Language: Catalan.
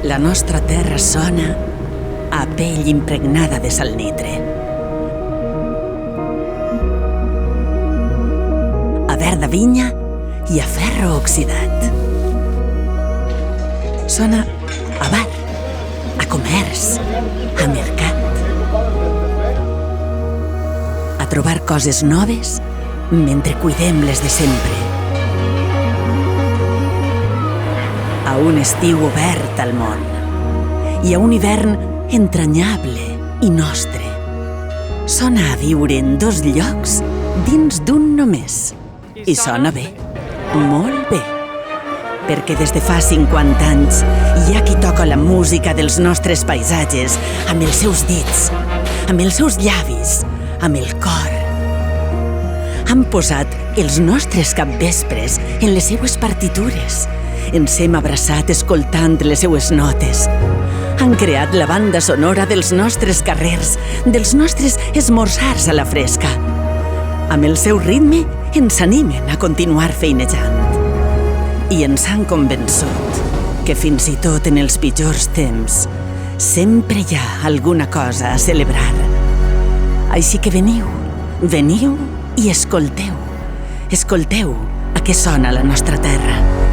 La nostra terra sona a pell impregnada de salnitre, a verda vinya i a ferro oxidat. Sona a bar, a comerç, a mercat. A trobar coses noves mentre cuidem les de sempre. A un estiu obert al món i a un hivern entranyable i nostre. Sona a viure en dos llocs dins d'un només. I sona bé, molt bé. Perquè des de fa 50 anys hi ha qui toca la música dels nostres paisatges amb els seus dits, amb els seus llavis, amb el cor. Han posat els nostres capvespres en les seues partitures. Ens hem abraçat escoltant les seues notes. Han creat la banda sonora dels nostres carrers, dels nostres esmorzars a la fresca. Amb el seu ritme ens animen a continuar feinejant. I ens han convençut que fins i tot en els pitjors temps sempre hi ha alguna cosa a celebrar. Així que veniu i escolteu. Escolteu a què sona la nostra terra.